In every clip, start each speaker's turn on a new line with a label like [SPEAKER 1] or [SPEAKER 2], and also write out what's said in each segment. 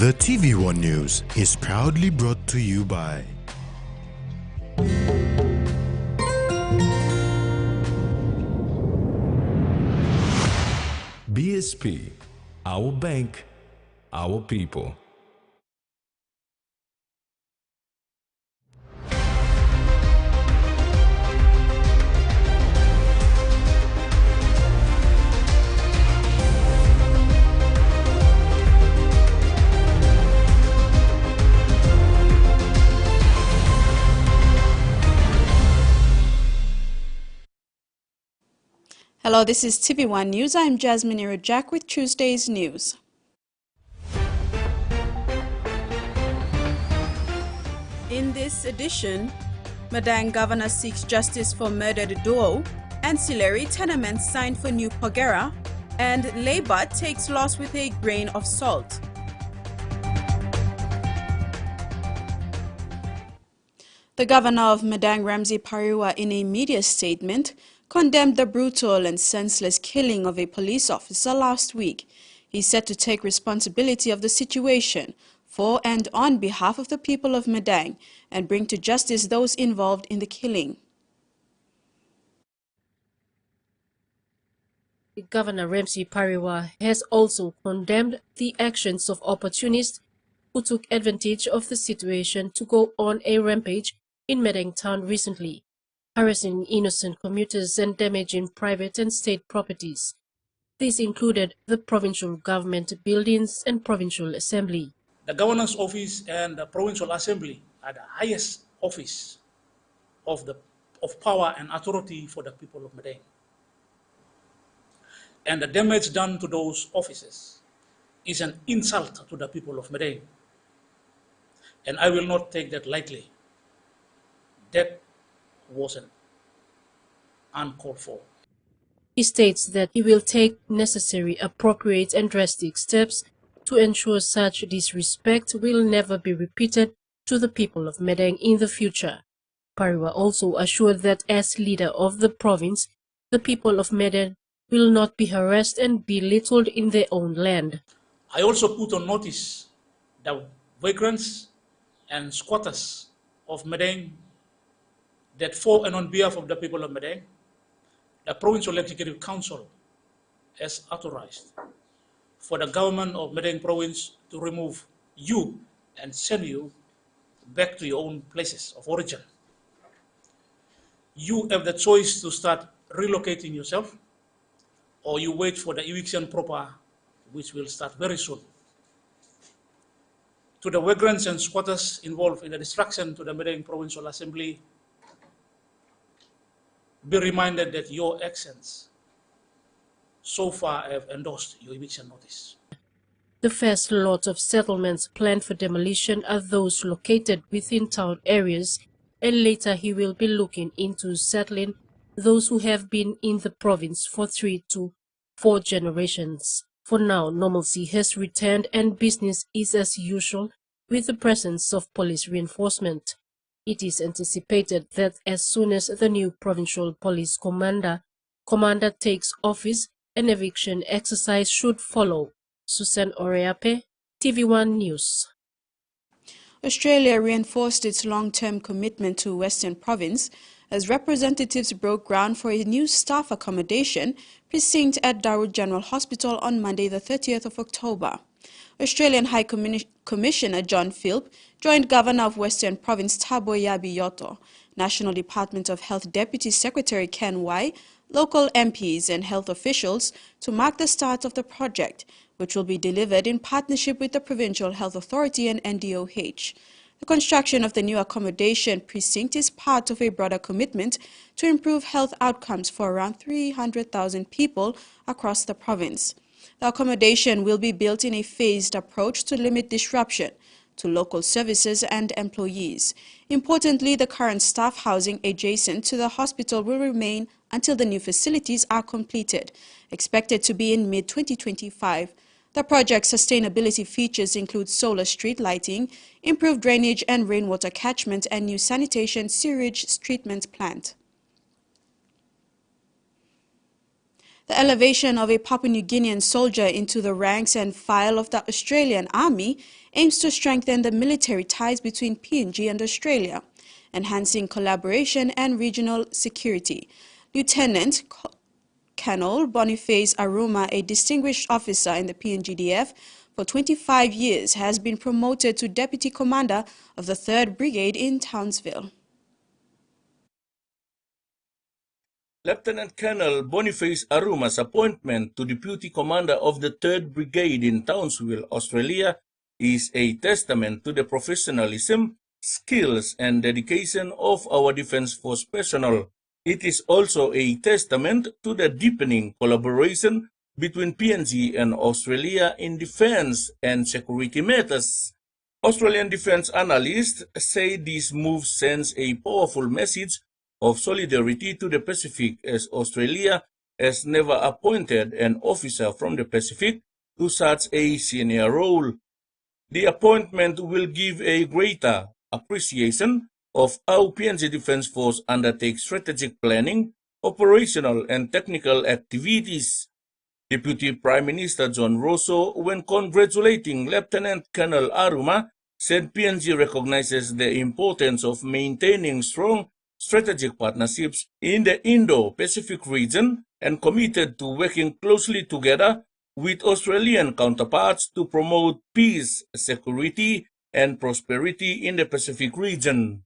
[SPEAKER 1] The TVWAN News is proudly brought to you by
[SPEAKER 2] BSP, our bank, our people.
[SPEAKER 3] Hello, this is TVWAN News. I'm Jasmine Irajak with Tuesday's news. In this edition, Madang Governor seeks justice for murdered duo, ancillary tenements signed for new Pogera, and Labour takes loss with a grain of salt. The governor of Madang, Ramsey Pariwa, in a media statement, condemned the brutal and senseless killing of a police officer last week. He said to take responsibility of the situation for and on behalf of the people of Madang and bring to justice those involved in the killing.
[SPEAKER 4] Governor Ramsey Pariwa has also condemned the actions of opportunists who took advantage of the situation to go on a rampage in Madang town recently, harassing innocent commuters and damaging private and state properties. These included the provincial government buildings and provincial assembly.
[SPEAKER 5] The governor's office and the provincial assembly are the highest office of power and authority for the people of Madang. And the damage done to those offices is an insult to the people of Madang. And I will not take that lightly. That wasn't uncalled for.
[SPEAKER 4] He states that he will take necessary, appropriate and drastic steps to ensure such disrespect will never be repeated to the people of Madang in the future. Pariwa also assured that as leader of the province, the people of Madang will not be harassed and belittled in their own land.
[SPEAKER 5] I also put on notice the vagrants and squatters of Madang that for and on behalf of the people of Madang, the Provincial Executive Council has authorized for the government of Madang Province to remove you and send you back to your own places of origin. You have the choice to start relocating yourself, or you wait for the eviction proper, which will start very soon. To the vagrants and squatters involved in the destruction to the Madang Provincial Assembly, be reminded that your actions so far have endorsed your eviction notice.
[SPEAKER 4] The first lot of settlements planned for demolition are those located within town areas, and later he will be looking into settling those who have been in the province for 3 to 4 generations. For now, normalcy has returned and business is as usual with the presence of police reinforcement. It is anticipated that as soon as the new provincial police commander takes office, an eviction exercise should follow. Susan Oreape, TVWAN News.
[SPEAKER 3] Australia reinforced its long-term commitment to Western Province as representatives broke ground for a new staff accommodation precinct at Daru General Hospital on Monday, the 30th of October. Australian High Commissioner John Philp joined Governor of Western Province Thabo Yabi-Yoto, National Department of Health Deputy Secretary Ken Wai, local MPs and health officials to mark the start of the project, which will be delivered in partnership with the Provincial Health Authority and NDOH. The construction of the new accommodation precinct is part of a broader commitment to improve health outcomes for around 300,000 people across the province. The accommodation will be built in a phased approach to limit disruption to local services and employees. Importantly, the current staff housing adjacent to the hospital will remain until the new facilities are completed, expected to be in mid-2025. The project's sustainability features include solar street lighting, improved drainage and rainwater catchment, and new sanitation sewage treatment plant. The elevation of a Papua New Guinean soldier into the ranks and file of the Australian Army aims to strengthen the military ties between PNG and Australia, enhancing collaboration and regional security. Lieutenant Colonel Boniface Aruma, a distinguished officer in the PNGDF for 25 years, has been promoted to Deputy Commander of the 3rd Brigade in Townsville.
[SPEAKER 6] Lieutenant Colonel Boniface Aruma's appointment to Deputy Commander of the 3rd Brigade in Townsville, Australia, is a testament to the professionalism, skills, and dedication of our Defence Force personnel. It is also a testament to the deepening collaboration between PNG and Australia in defence and security matters. Australian defence analysts say this move sends a powerful message of solidarity to the Pacific, as Australia has never appointed an officer from the Pacific to such a senior role. The appointment will give a greater appreciation of how PNG Defence Force undertakes strategic planning, operational and technical activities. Deputy Prime Minister John Rosso, when congratulating Lieutenant Colonel Aruma, said PNG recognizes the importance of maintaining strong strategic partnerships in the Indo-Pacific region and committed to working closely together with Australian counterparts to promote peace, security, and prosperity in the Pacific region.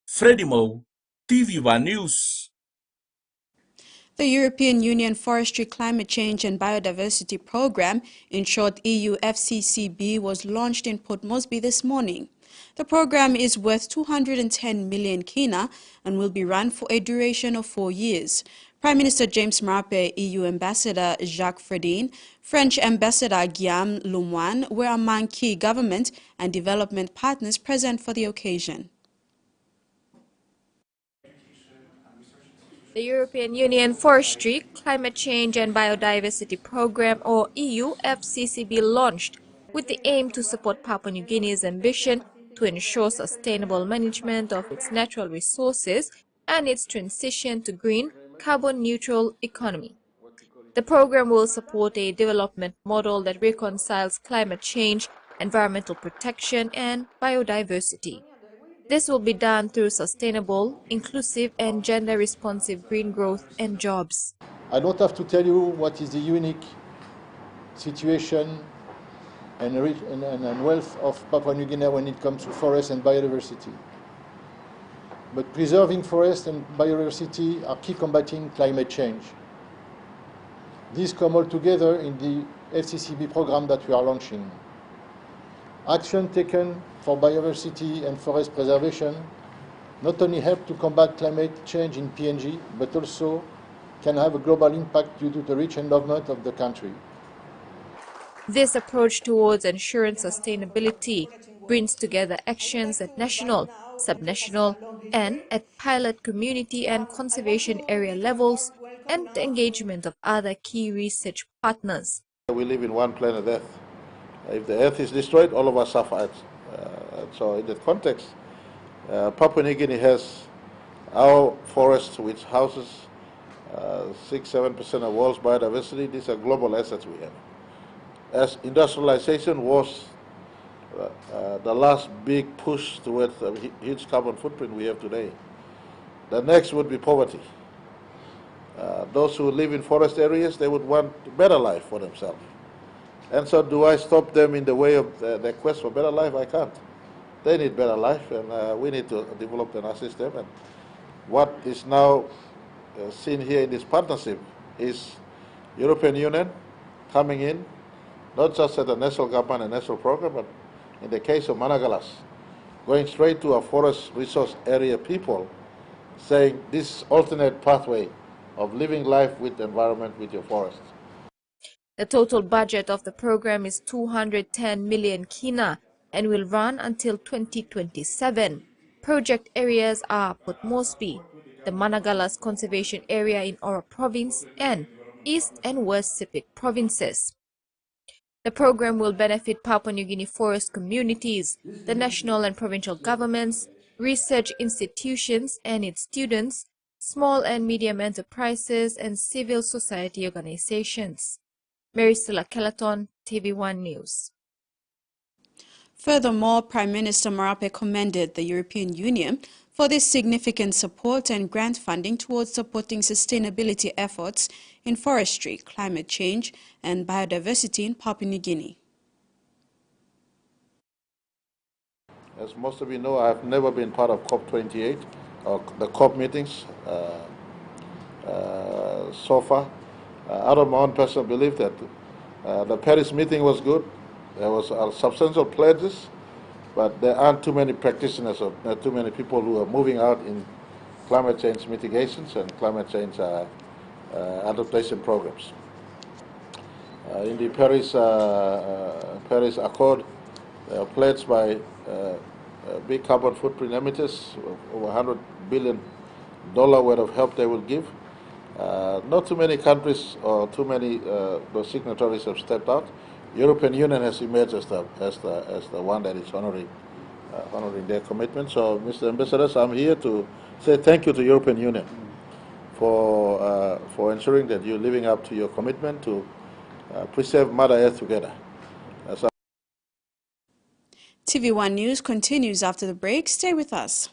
[SPEAKER 6] Freddie Mo, TVWAN News.
[SPEAKER 3] The European Union Forestry, Climate Change and Biodiversity Programme, in short EU FCCB, was launched in Port Moresby this morning. The program is worth 210 million kina and will be run for a duration of 4 years. Prime Minister James Marape, EU Ambassador Jacques Fredin, French Ambassador Guillaume Lemoine were among key government and development partners present for the occasion.
[SPEAKER 7] The European Union Forestry, Climate Change and Biodiversity Programme, or EU FCCB, launched with the aim to support Papua New Guinea's ambition to ensure sustainable management of its natural resources and its transition to green, carbon-neutral economy. The program will support a development model that reconciles climate change, environmental protection, and biodiversity. This will be done through sustainable, inclusive, and gender-responsive green growth and jobs.
[SPEAKER 8] I don't have to tell you what is the unique situation and wealth of Papua New Guinea when it comes to forest and biodiversity. But preserving forest and biodiversity are key combating climate change. These come all together in the FCCB program that we are launching. Action taken for biodiversity and forest preservation not only help to combat climate change in PNG, but also can have a global impact due to the rich endowment of the country.
[SPEAKER 7] This approach towards ensuring sustainability brings together actions at national, subnational, and at pilot community and conservation area levels, and the engagement of other key research partners.
[SPEAKER 9] We live in one planet Earth. If the Earth is destroyed, all of us suffer. So in that context, Papua New Guinea has our forests, which houses 6–7% of world's biodiversity. These are global assets we have. As industrialization was the last big push towards the huge carbon footprint we have today, the next would be poverty. Those who live in forest areas, they would want a better life for themselves. And so do I stop them in the way of their quest for better life? I can't. They need better life, and we need to develop and assist them. And what is now seen here in this partnership is European Union coming in, not just at the national government and national program, but in the case of Managalas, going straight to our forest resource area people, saying this alternate pathway of living life with the environment, with your forests.
[SPEAKER 7] The total budget of the program is 210 million kina and will run until 2027. Project areas are Port Moresby, the Managalas Conservation Area in Ora Province, and East and West Sepik provinces. The program will benefit Papua New Guinea forest communities, the national and provincial governments, research institutions and its students, small and medium enterprises, and civil society organizations. Mary Stella Kellerton, TV1 News.
[SPEAKER 3] Furthermore, Prime Minister Marape commended the European Union for this significant support and grant funding towards supporting sustainability efforts in forestry, climate change, and biodiversity in Papua New Guinea.
[SPEAKER 9] As most of you know, I have never been part of COP28 or the COP meetings so far. Out of my own personal belief that the Paris meeting was good. There was substantial pledges, but there aren't too many practitioners or too many people who are moving out in climate change mitigations and climate change adaptation programs. In the Paris Accord, they are pledged by big carbon footprint emitters, over $100 billion worth of help they will give. Not too many countries or too many those signatories have stepped out. European Union has emerged as the one that is honoring their commitment. So, Mr. Ambassadors, I'm here to say thank you to European Union for ensuring that you're living up to your commitment to preserve Mother Earth together.
[SPEAKER 3] TV1 News continues after the break. Stay with us.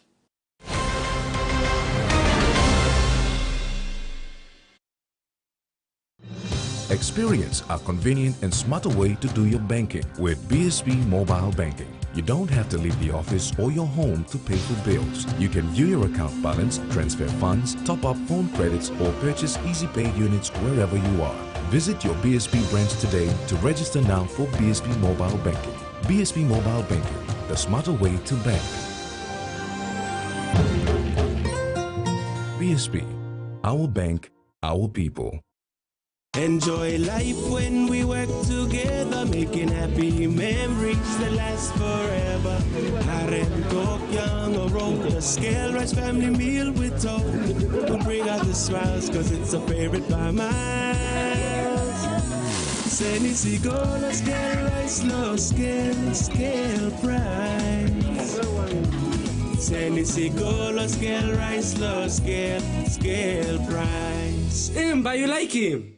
[SPEAKER 2] Experience a convenient and smarter way to do your banking with BSP Mobile Banking. You don't have to leave the office or your home to pay for bills. You can view your account balance, transfer funds, top up phone credits, or purchase Easy Pay units wherever you are. Visit your BSP branch today to register now for BSP Mobile Banking. BSP Mobile Banking, the smarter way to bank. BSP, our bank, our people.
[SPEAKER 10] Enjoy life when we work together, making happy memories that last forever. Harem talk, young or old, a scale rice family meal with toast will bring out the smiles, cause it's a favorite by miles. Senisi gola scale rice, low scale price. Senisi gola scale rice, low scale price. But you like him?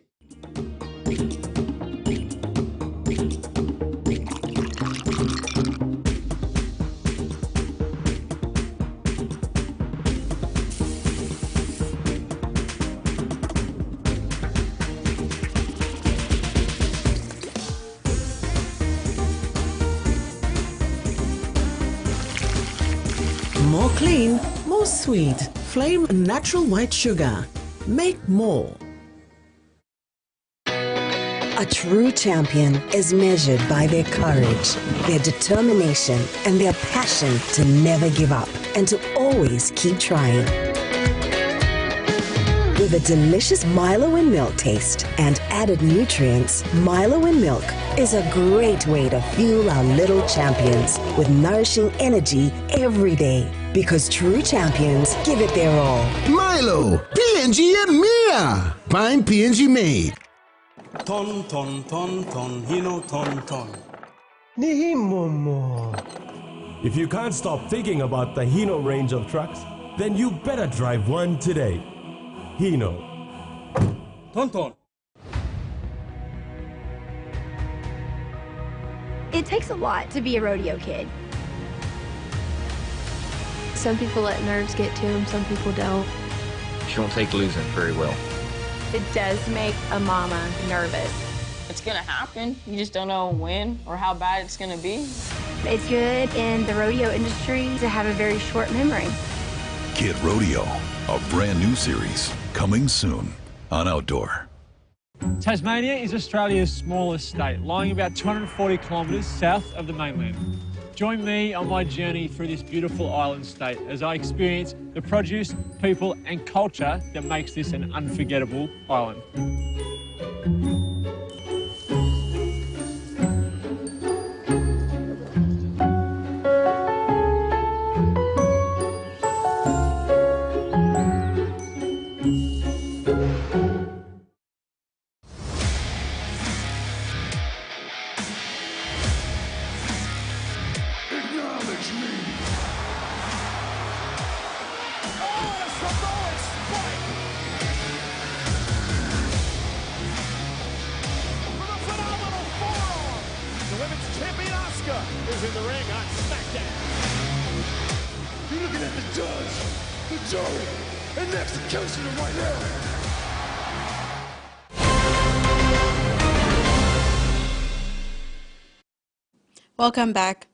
[SPEAKER 11] More clean, more sweet. Flame natural white sugar. Make more.
[SPEAKER 12] A true champion is measured by their courage, their determination, and their passion to never give up and to always keep trying. With a delicious Milo in milk taste and added nutrients, Milo in milk is a great way to fuel our little champions with nourishing energy every day. Because true champions give it their all.
[SPEAKER 13] Milo, PNG and Mia. Find PNG made.
[SPEAKER 10] Ton, hino ton.
[SPEAKER 14] Nihimomo. If you can't stop thinking about the Hino range of trucks, then you better drive one today. Hino.
[SPEAKER 10] Ton.
[SPEAKER 15] It takes a lot to be a rodeo kid. Some people let nerves get to them, some people don't.
[SPEAKER 16] She won't take losing very well.
[SPEAKER 17] It does make a mama nervous. It's gonna happen. You just don't know when or how bad it's gonna be.
[SPEAKER 15] It's good in the rodeo industry to have a very short memory.
[SPEAKER 18] Kid Rodeo, a brand new series coming soon on Outdoor.
[SPEAKER 19] Tasmania is Australia's smallest state, lying about 240 kilometres south of the mainland. Join me on my journey through this beautiful island state as I experience the produce, people and culture that makes this an unforgettable island.
[SPEAKER 10] Acknowledge me. Oh, Samoa Spike! is in the ring on SmackDown. You're looking at the judge, the jury, and the executioner right now.
[SPEAKER 3] Welcome back.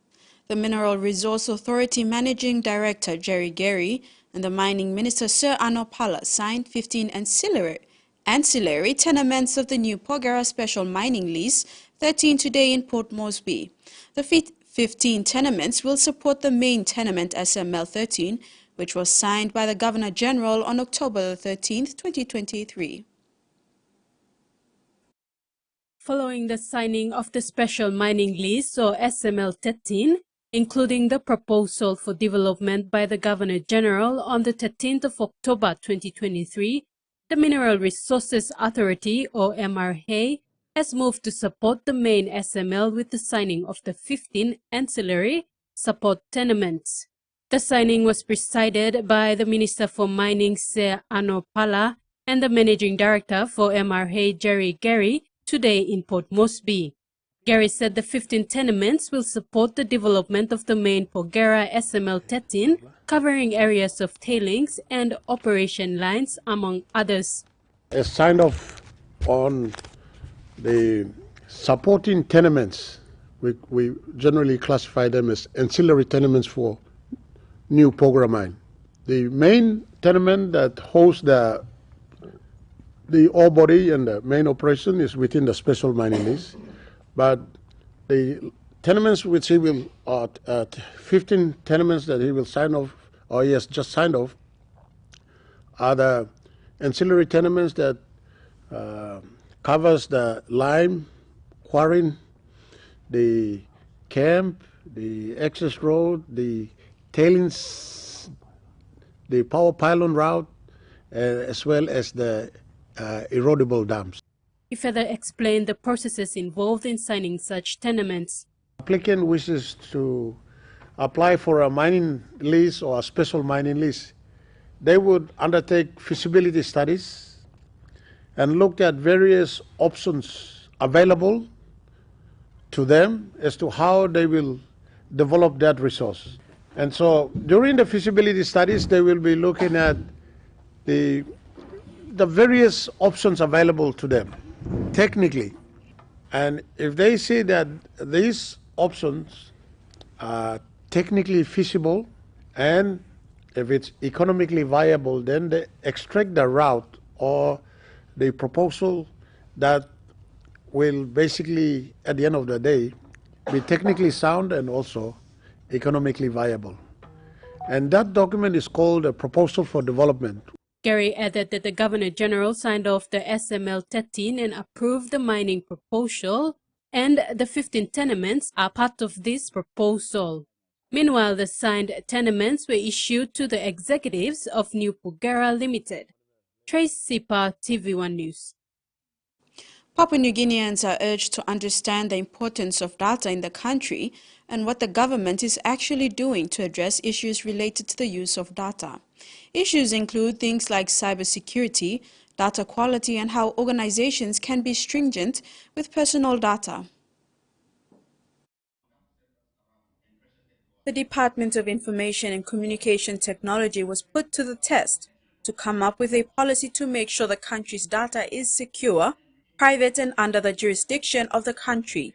[SPEAKER 3] The Mineral Resource Authority Managing Director Jerry Gary and the Mining Minister Sir Ano Pala signed 15 ancillary tenements of the new Porgera Special Mining Lease 13 today in Port Moresby. The 15 tenements will support the main tenement SML 13, which was signed by the Governor-General on October 13, 2023.
[SPEAKER 4] Following the signing of the Special Mining Lease, or SML 13, including the proposal for development by the Governor-General on the 13th of October 2023, the Mineral Resources Authority, or MRA, has moved to support the main SML with the signing of the 15 ancillary support tenements. The signing was presided by the Minister for Mining, Sir Ano Pala, and the Managing Director for MRA, Jerry Gary, today in Port Moresby. Gary said the 15 tenements will support the development of the main Porgera SML 13, covering areas of tailings and operation lines, among others.
[SPEAKER 20] As signed off on the supporting tenements, we generally classify them as ancillary tenements for new Porgera mine. The main tenement that hosts the ore body and the main operation is within the special mining lease, but the tenements which he will, 15 tenements that he will sign off, or he has just signed off, are the ancillary tenements that covers the lime, quarrying, the camp, the access road, the tailings, the power pylon route, as well as the erodible dams.
[SPEAKER 4] He further explained the processes involved in signing such tenements.
[SPEAKER 20] Applicant wishes to apply for a mining lease or a special mining lease. They would undertake feasibility studies and look at various options available to them as to how they will develop that resource. And so during the feasibility studies, they will be looking at the various options available to them technically. And if they see that these options are technically feasible and if it's economically viable, then they extract the route or the proposal that will basically, at the end of the day, be technically sound and also economically viable. And that document is called a proposal for development.
[SPEAKER 4] Gary added that the Governor-General signed off the SML 13 and approved the mining proposal, and the 15 tenements are part of this proposal. Meanwhile, the signed tenements were issued to the executives of New Porgera Limited. Trace Sipa, TVWAN News.
[SPEAKER 3] Papua New Guineans are urged to understand the importance of data in the country and what the government is actually doing to address issues related to the use of data. Issues include things like cybersecurity, data quality, and how organizations can be stringent with personal data. The Department of Information and Communication Technology was put to the test to come up with a policy to make sure the country's data is secure, private, and under the jurisdiction of the country.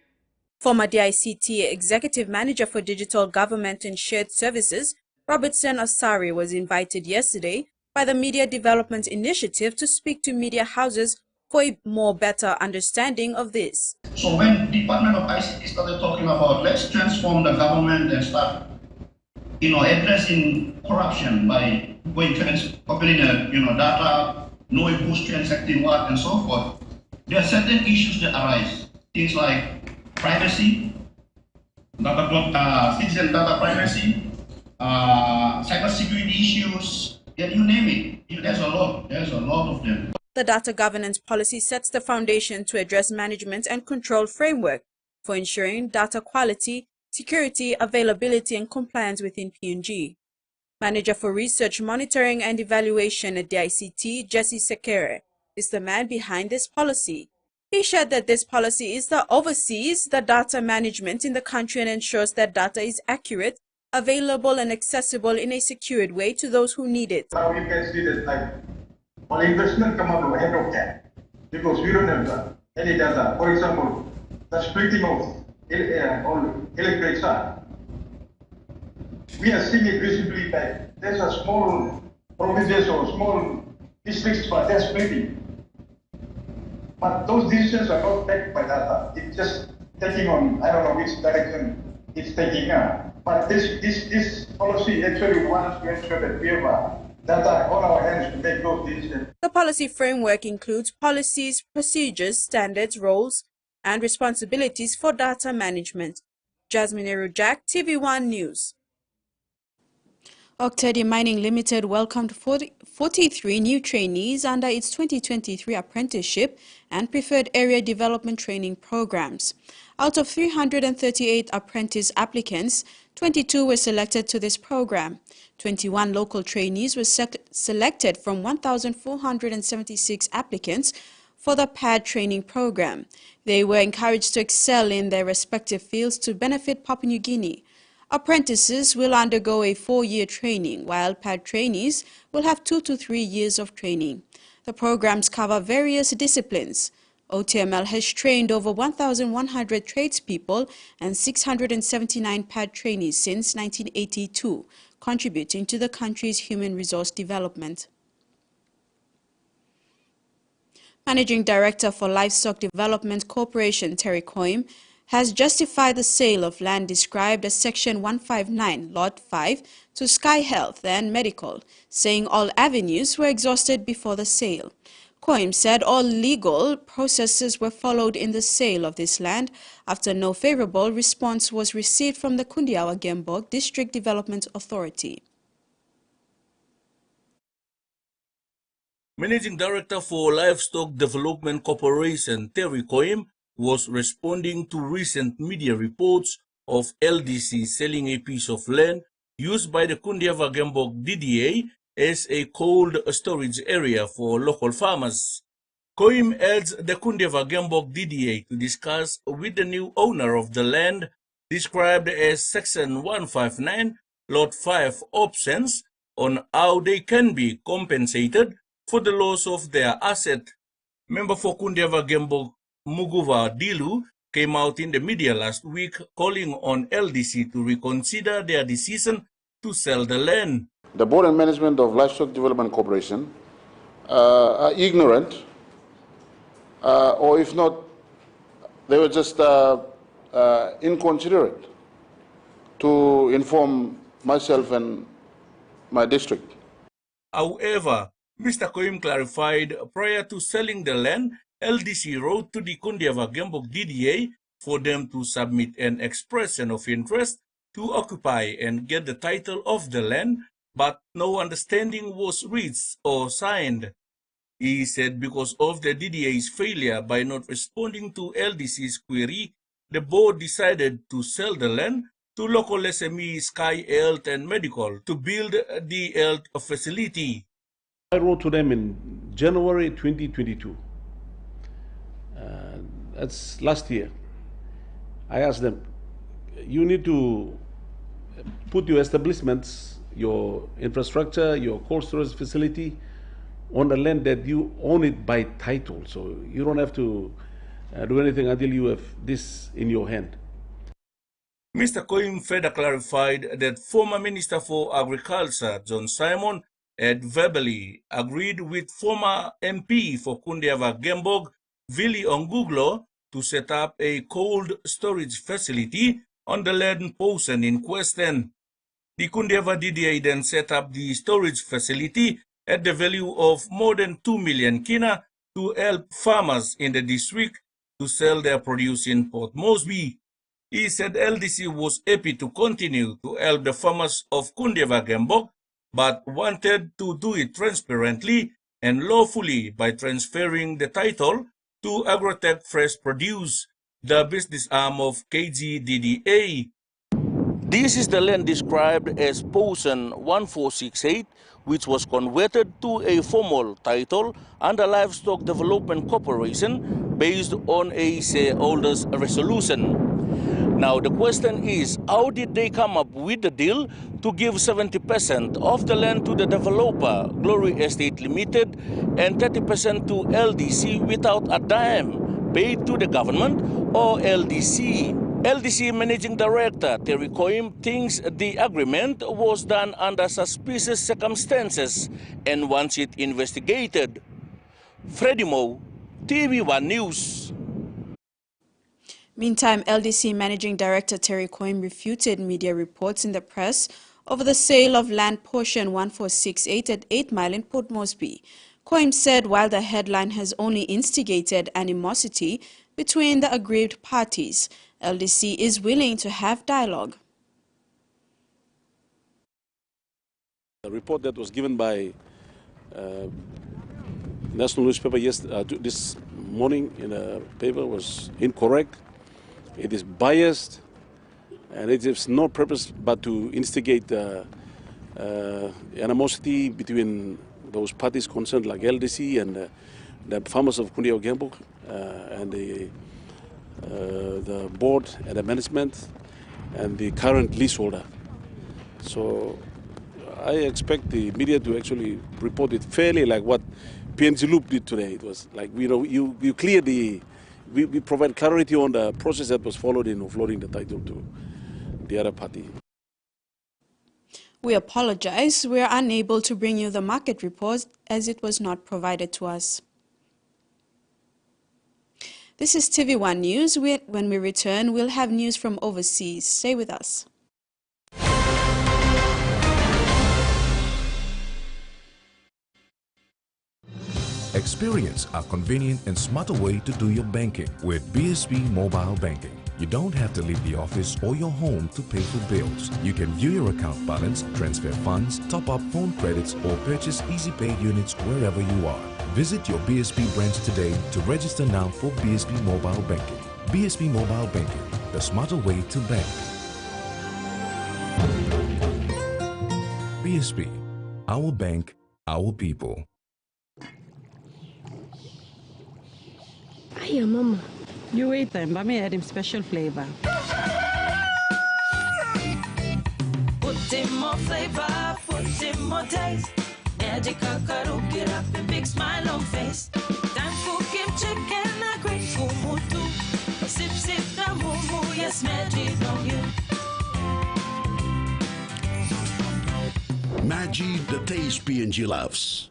[SPEAKER 3] Former DICT Executive Manager for Digital Government and Shared Services, Robertson Osari, was invited yesterday by the Media Development Initiative to speak to media houses for a more better understanding of this.
[SPEAKER 21] So when Department of ICT started talking about let's transform the government and start, addressing corruption by going opening data, knowing who's transacting what and so forth, there are certain issues that arise. Things like privacy, citizen data privacy, cybersecurity issues, you name it. There's a lot of them.
[SPEAKER 3] The data governance policy sets the foundation to address management and control framework for ensuring data quality, security, availability, and compliance within PNG. Manager for Research, Monitoring and Evaluation at DICT, Jesse Sekere, is the man behind this policy. He shared that this policy is that oversees the data management in the country and ensures that data is accurate, available and accessible in a secured way to those who need it.
[SPEAKER 1] Now you can see that like all investment come out of head of that because we don't have any data. For example, the splitting of electric side. We are seeing it visibly that there's a small provinces or small districts, but they're splitting. But those decisions are not backed by data. It's just taking on, I don't know which direction it's taking up. But this policy actually wants to ensure that we have data on our hands to make those decisions.
[SPEAKER 3] The policy framework includes policies, procedures, standards, roles, and responsibilities for data management. Jasmine Erujak, TVWAN News. Octedi Mining Limited welcomed 43 new trainees under its 2023 apprenticeship and preferred area development training programs. Out of 338 apprentice applicants, 22 were selected to this program. 21 local trainees were selected from 1,476 applicants for the PAD training program. They were encouraged to excel in their respective fields to benefit Papua New Guinea. Apprentices will undergo a 4-year training, while PAD trainees will have 2 to 3 years of training. The programs cover various disciplines. OTML has trained over 1,100 tradespeople and 679 PAD trainees since 1982, contributing to the country's human resource development. Managing Director for Livestock Development Corporation, Terry Coim, has justified the sale of land described as Section 159, Lot 5, to Sky Health and Medical, saying all avenues were exhausted before the sale. Coim said all legal processes were followed in the sale of this land after no favorable response was received from the Kundiawa Gembok District Development Authority.
[SPEAKER 6] Managing Director for Livestock Development Corporation, Terry Coim, was responding to recent media reports of LDC selling a piece of land used by the Kundiawa Gembok DDA as a cold storage area for local farmers. Coim urged the Kundiawa Gembok DDA to discuss with the new owner of the land, described as Section 159, Lot 5 options, on how they can be compensated for the loss of their asset. Member for Kundiawa Gembok Muguva Dilu came out in the media last week calling on LDC to reconsider their decision to sell the land.
[SPEAKER 9] The board and management of Livestock Development Corporation are ignorant, or if not, they were just inconsiderate to inform myself and my district.
[SPEAKER 6] However, Mr. Coim clarified prior to selling the land, LDC wrote to the Kundiawa Gembok DDA for them to submit an expression of interest to occupy and get the title of the land, but no understanding was reached or signed. He said because of the DDA's failure by not responding to LDC's query, the board decided to sell the land to local SME Sky Health and Medical to build the health facility.
[SPEAKER 20] I wrote to them in January 2022. That's last year. I asked them, you need to put your establishments, your infrastructure, your cold storage facility on the land that you own it by title. So you don't have to do anything until you have this in your hand.
[SPEAKER 6] Mr. Coim further clarified that former Minister for Agriculture, John Simon, had verbally agreed with former MP for Kundiawa Gembok, Vili Onguglo, to set up a cold storage facility on the land portion in question. The Kundiawa DDA then set up the storage facility at the value of more than 2 million kina to help farmers in the district to sell their produce in Port Moresby. He said LDC was happy to continue to help the farmers of Kundiawa Gembok, but wanted to do it transparently and lawfully by transferring the title to Agrotech Fresh Produce, the business arm of KGDDA. This is the land described as Posen 1468, which was converted to a formal title under Livestock Development Corporation based on a shareholders' resolution. Now the question is, how did they come up with the deal to give 70% of the land to the developer, Glory Estate Limited, and 30% to LDC without a dime paid to the government or LDC? LDC Managing Director Terry Coim thinks the agreement was done under suspicious circumstances and wants it investigated. Freddie Moe, TVWAN News.
[SPEAKER 3] Meantime, LDC Managing Director Terry Coim refuted media reports in the press over the sale of land portion 1468 at 8 Mile in Port Moresby. Coim said while the headline has only instigated animosity between the aggrieved parties, LDC is willing to have dialogue.
[SPEAKER 5] The report that was given by national newspaper this morning in a paper was incorrect. It is biased, and it has no purpose but to instigate animosity between those parties concerned, like LDC and the farmers of Kundiao Gambuk and the board and the management and the current leaseholder. So I expect the media to actually report it fairly, like what PNG Loop did today. It was like, you clear we provide clarity on the process that was followed in offloading the title to the other party.
[SPEAKER 3] We apologize. We are unable to bring you the market report as it was not provided to us. This is TVWAN News. When we return, we'll have news from overseas. Stay with us.
[SPEAKER 2] Experience a convenient and smarter way to do your banking with BSB Mobile Banking. You don't have to leave the office or your home to pay for bills. You can view your account balance, transfer funds, top up phone credits, or purchase Easy Pay units wherever you are. Visit your BSB branch today to register now for BSB Mobile Banking. BSB Mobile Banking, the smarter way to bank. BSB, our bank, our people.
[SPEAKER 22] Hiya, Mama. You wait then, but me add him special flavor.
[SPEAKER 23] Put in more flavor, put in more taste. Magic kakaro, get up and big smile on face. Time for kim chicken, a great kumutu. Sip, sip, da moo, yes, magic on you.
[SPEAKER 13] Magic, the taste PNG loves.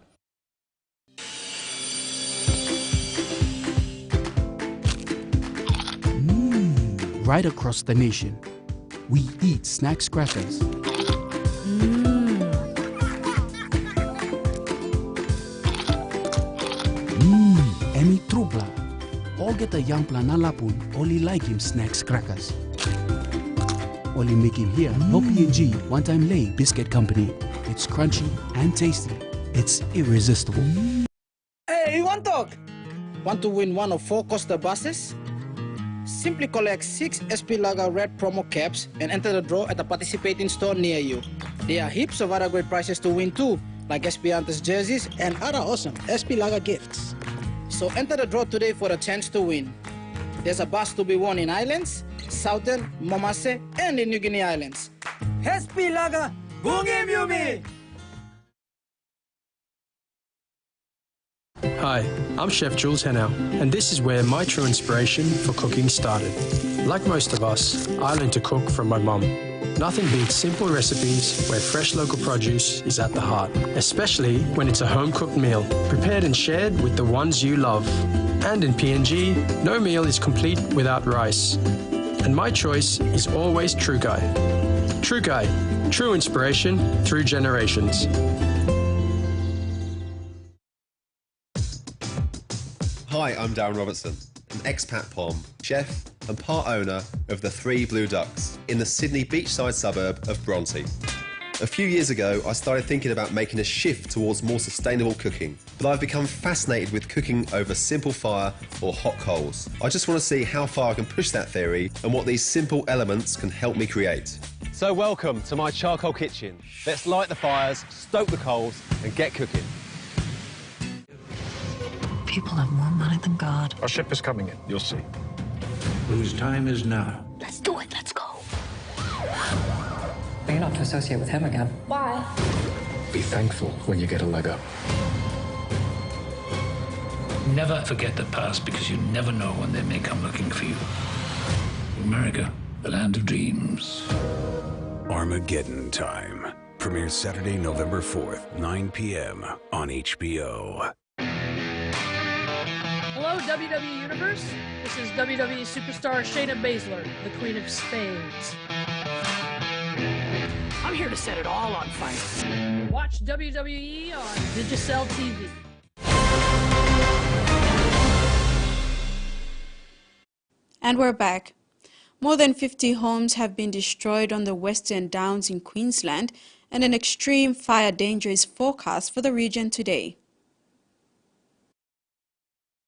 [SPEAKER 24] Right across the nation, we eat snacks crackers. Emi trupla. All get a young plana lapun, only like him snacks crackers. Only make him here, no PNG, one time lay biscuit company. It's crunchy and tasty. It's irresistible.
[SPEAKER 25] Hey, you want to talk? Want to win one of 4 Costa buses? Simply collect 6 SP Lager Red promo caps and enter the draw at a participating store near you. There are heaps of other great prizes to win too, like SP Hunters jerseys and other awesome SP Lager gifts. So enter the draw today for a chance to win. There's a bus to be won in Islands, Southern, Momase, and in New Guinea Islands. SP Lager, Bungi Mumi!
[SPEAKER 26] Hi, I'm Chef Jules Hennau, and this is where my true inspiration for cooking started. Like most of us, I learned to cook from my mum. Nothing beats simple recipes where fresh local produce is at the heart, especially when it's a home-cooked meal, prepared and shared with the ones you love. And in PNG, no meal is complete without rice. And my choice is always True Guy. True Guy, true inspiration through generations.
[SPEAKER 27] Hi, I'm Darren Robertson, an expat pom, chef and part owner of the 3 Blue Ducks in the Sydney beachside suburb of Bronte. A few years ago, I started thinking about making a shift towards more sustainable cooking, but I've become fascinated with cooking over simple fire or hot coals. I just want to see how far I can push that theory and what these simple elements can help me create. So welcome to my charcoal kitchen. Let's light the fires, stoke the coals and get cooking.
[SPEAKER 7] People have more money than God.
[SPEAKER 8] Our ship is coming in, you'll see. Whose time is now?
[SPEAKER 7] Let's do it, let's go.
[SPEAKER 11] You're not to associate with him again.
[SPEAKER 7] Why?
[SPEAKER 8] Be thankful when you get a leg up. Never forget the past, because you never know when they may come looking for you. America, the land of dreams.
[SPEAKER 2] Armageddon Time. Premieres Saturday, November 4th, 9 p.m. on HBO.
[SPEAKER 12] Hello, WWE Universe. This is WWE superstar Shayna Baszler, the Queen of Spades. I'm here to set it all on fire. Watch WWE on Digicel TV.
[SPEAKER 3] And we're back. More than 50 homes have been destroyed on the Western Downs in Queensland, and an extreme fire danger is forecast for the region today.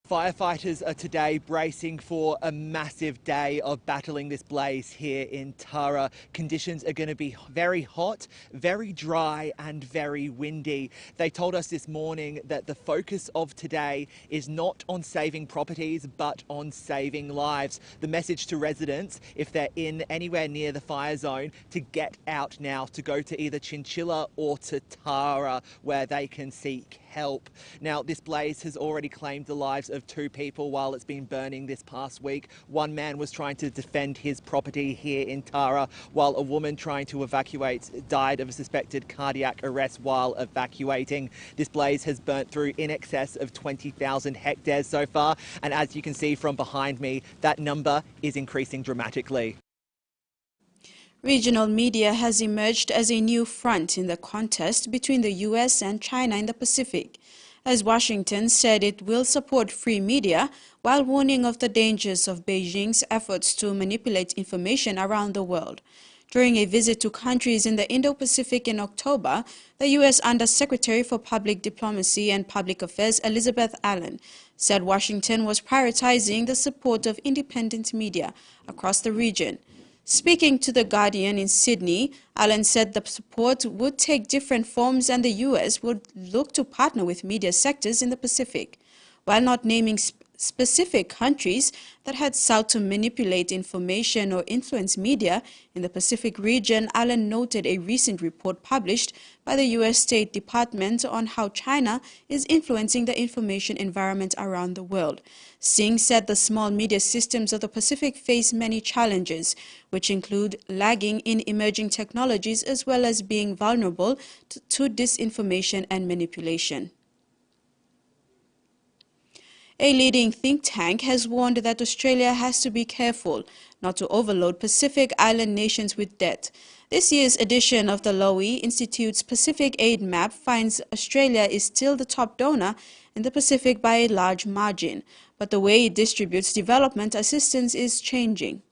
[SPEAKER 14] Firefighters are today bracing for a massive day of battling this blaze here in Tara. Conditions are going to be very hot, very dry and very windy. They told us this morning that the focus of today is not on saving properties but on saving lives. The message to residents, if they're in anywhere near the fire zone, to get out now, to go to either Chinchilla or to Tara where they can seek help. Now, this blaze has already claimed the lives of 2 people while it's been burning this past week. One man was trying to defend his property here in Tara, while a woman trying to evacuate died of a suspected cardiac arrest while evacuating. This blaze has burnt through in excess of 20,000 hectares so far, and as you can see from behind me, that number is increasing dramatically.
[SPEAKER 3] Regional media has emerged as a new front in the contest between the U.S. and China in the Pacific, as Washington said it will support free media while warning of the dangers of Beijing's efforts to manipulate information around the world. During a visit to countries in the Indo-Pacific in October, the U.S. Undersecretary for Public Diplomacy and Public Affairs Elizabeth Allen said Washington was prioritizing the support of independent media across the region. Speaking to The Guardian in Sydney, Allen said the support would take different forms and the U.S. would look to partner with media sectors in the Pacific. While not naming specific countries that had sought to manipulate information or influence media in the Pacific region, Allen noted a recent report published by the U.S. State Department on how China is influencing the information environment around the world. Singh said the small media systems of the Pacific face many challenges, which include lagging in emerging technologies as well as being vulnerable to disinformation and manipulation. A leading think tank has warned that Australia has to be careful not to overload Pacific Island nations with debt. This year's edition of the Lowy Institute's Pacific Aid Map finds Australia is still the top donor in the Pacific by a large margin, but the way it distributes development assistance is changing.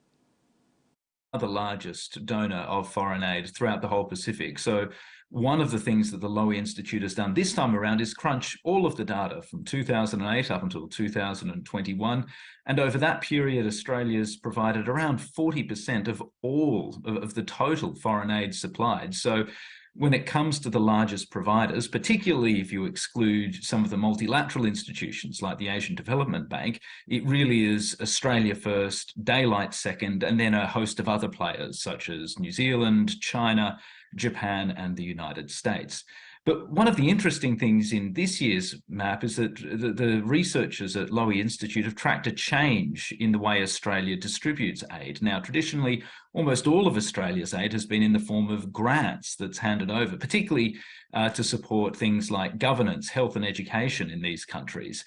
[SPEAKER 16] The largest donor of foreign aid throughout the whole Pacific. So one of the things that the Lowy Institute has done this time around is crunch all of the data from 2008 up until 2021. And over that period, Australia's provided around 40% of all of the total foreign aid supplied. So when it comes to the largest providers, particularly if you exclude some of the multilateral institutions like the Asian Development Bank, it really is Australia first, Daylight second, and then a host of other players such as New Zealand, China, Japan, and the United States. But one of the interesting things in this year's map is that the researchers at Lowy Institute have tracked a change in the way Australia distributes aid. Now, traditionally, almost all of Australia's aid has been in the form of grants that's handed over, particularly to support things like governance, health and education in these countries.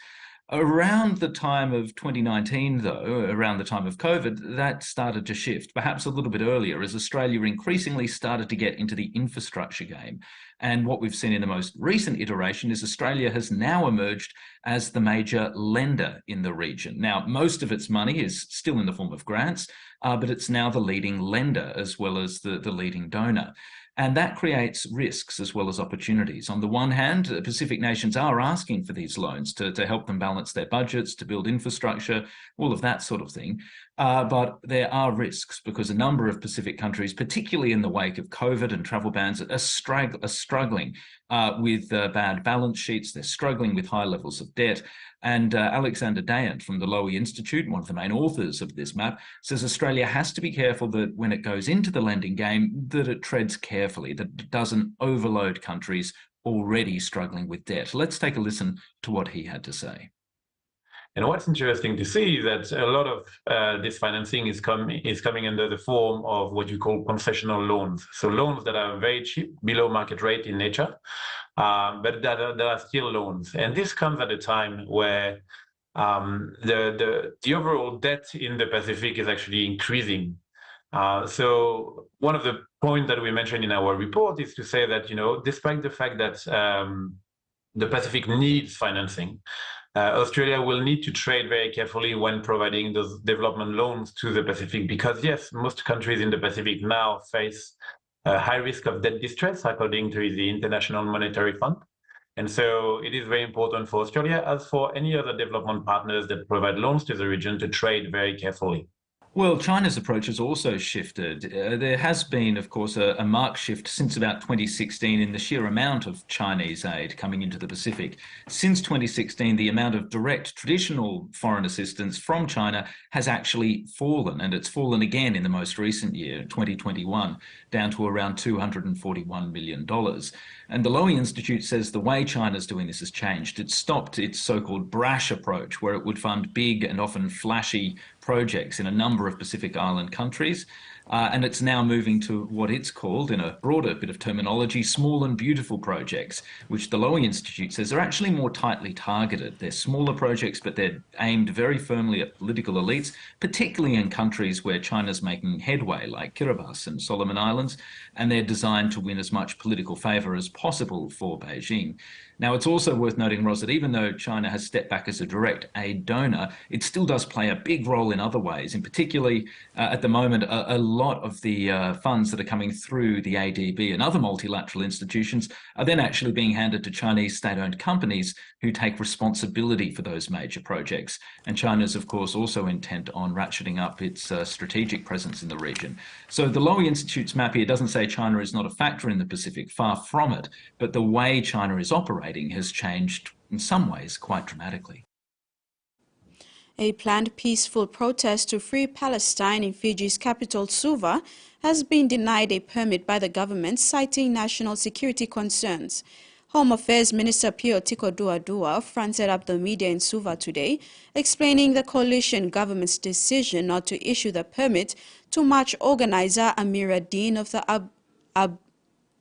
[SPEAKER 16] Around the time of 2019, though, around the time of COVID, that started to shift, perhaps a little bit earlier, as Australia increasingly started to get into the infrastructure game. And what we've seen in the most recent iteration is Australia has now emerged as the major lender in the region. Now, most of its money is still in the form of grants, but it's now the leading lender as well as the leading donor. And that creates risks as well as opportunities. On the one hand, the Pacific nations are asking for these loans to help them balance their budgets, to build infrastructure, all of that sort of thing. But there are risks because a number of Pacific countries, particularly in the wake of COVID and travel bans, are struggling with bad balance sheets. They're struggling with high levels of debt. And Alexander Dayant from the Lowy Institute, one of the main authors of this map, says Australia has to be careful that when it goes into the lending game, that it treads carefully, that it doesn't overload countries already struggling with debt. Let's take a listen to what he had to say.
[SPEAKER 4] And what's interesting to see is that a lot of this financing is coming under the form of what you call concessional loans. So loans that are very cheap, below market rate in nature, but that are still loans. And this comes at a time where the overall debt in the Pacific is actually increasing. So one of the points that we mentioned in our report is to say that, despite the fact that the Pacific needs financing, Australia will need to trade very carefully when providing those development loans to the Pacific, because yes, most countries in the Pacific now face a high risk of debt distress, according to the International Monetary Fund. And so it is very important for Australia, as for any other development partners that provide loans to the region, to trade very carefully.
[SPEAKER 16] Well, China's approach has also shifted. There has been, of course, a marked shift since about 2016 in the sheer amount of Chinese aid coming into the Pacific. Since 2016, the amount of direct traditional foreign assistance from China has actually fallen, and it's fallen again in the most recent year, 2021, down to around $241 million. And the Lowy Institute says the way China's doing this has changed. It stopped its so-called brash approach, where it would fund big and often flashy projects in a number of Pacific Island countries. And it's now moving to what it's called, in a broader bit of terminology, small and beautiful projects, which the Lowy Institute says are actually more tightly targeted. They're smaller projects, but they're aimed very firmly at political elites, particularly in countries where China's making headway, like Kiribati and Solomon Islands, and they're designed to win as much political favour as possible for Beijing. Now, it's also worth noting, Ros, that even though China has stepped back as a direct aid donor, it still does play a big role in other ways. In particularly, at the moment, a lot of the funds that are coming through the ADB and other multilateral institutions are then actually being handed to Chinese state-owned companies who take responsibility for those major projects. And China's, of course, also intent on ratcheting up its strategic presence in the region. So the Lowy Institute's map here doesn't say China is not a factor in the Pacific, far from it, but the way China is operating has changed in some ways quite dramatically.
[SPEAKER 3] A planned peaceful protest to free Palestine in Fiji's capital, Suva, has been denied a permit by the government, citing national security concerns. Home Affairs Minister Pio Tiko Duadua fronted up the media in Suva today, explaining the coalition government's decision not to issue the permit to march organizer Amira Dean of the Abu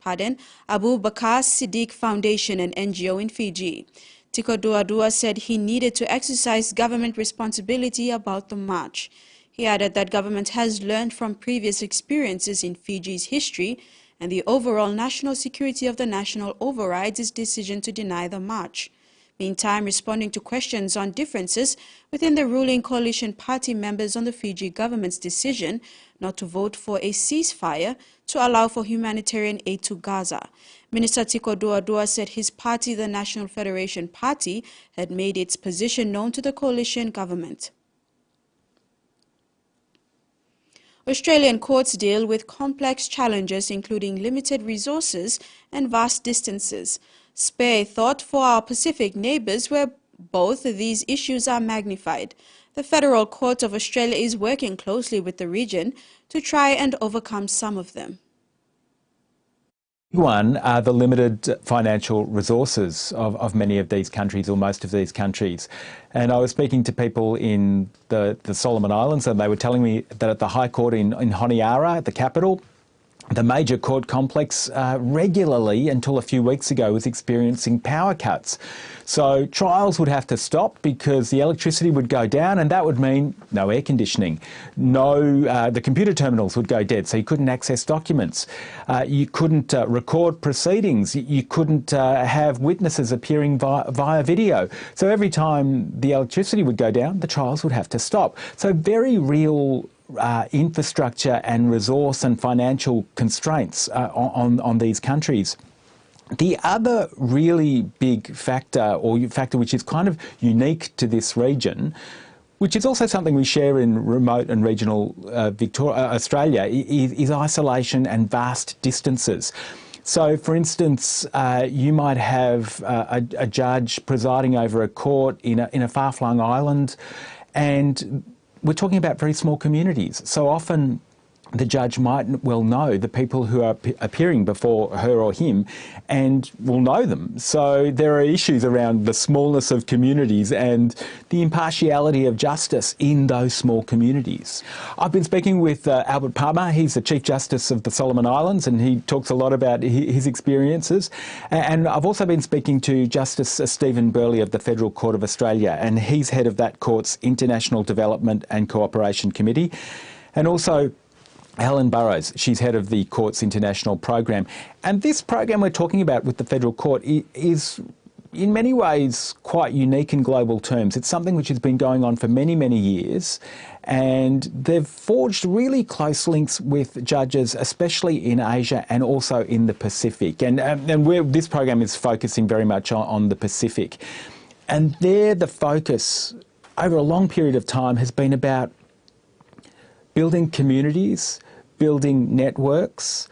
[SPEAKER 3] Bakr Siddiq Foundation, an NGO in Fiji. Tiko Duadua said he needed to exercise government responsibility about the march. He added that government has learned from previous experiences in Fiji's history, and the overall national security of the national overrides its decision to deny the march. Meantime, responding to questions on differences within the ruling coalition party members on the Fiji government's decision not to vote for a ceasefire to allow for humanitarian aid to Gaza, Minister Tiko Duadua said his party, the National Federation Party, had made its position known to the coalition government. Australian courts deal with complex challenges, including limited resources and vast distances. Spare a thought for our Pacific neighbours, where both of these issues are magnified. The Federal Court of Australia is working closely with the region to try and overcome some of them.
[SPEAKER 10] One are the limited financial resources of many of these countries, or most of these countries. And I was speaking to people in the Solomon Islands, and they were telling me that at the High Court in Honiara, the capital, the major court complex regularly, until a few weeks ago, was experiencing power cuts. So trials would have to stop because the electricity would go down, and that would mean no air conditioning. The computer terminals would go dead, so you couldn't access documents. You couldn't record proceedings. You couldn't have witnesses appearing via video. So every time the electricity would go down, the trials would have to stop. So very real infrastructure and resource and financial constraints on these countries. The other really big factor, or factor which is kind of unique to this region, which is also something we share in remote and regional Australia, is isolation and vast distances. So, for instance, you might have a judge presiding over a court in a far-flung island, and we're talking about very small communities. So often the judge might well know the people who are appearing before her or him and will know them. So there are issues around the smallness of communities and the impartiality of justice in those small communities. I've been speaking with Albert Palmer. He's the Chief Justice of the Solomon Islands, and he talks a lot about his experiences. And I've also been speaking to Justice Stephen Burley of the Federal Court of Australia, and he's head of that court's International Development and Cooperation Committee. And also Helen Burrows, she's head of the court's international program. And this program we're talking about with the Federal Court is in many ways quite unique in global terms. It's something which has been going on for many, many years, and they've forged really close links with judges, especially in Asia and also in the Pacific. And this program is focusing very much on the Pacific. And there the focus over a long period of time has been about building communities, building networks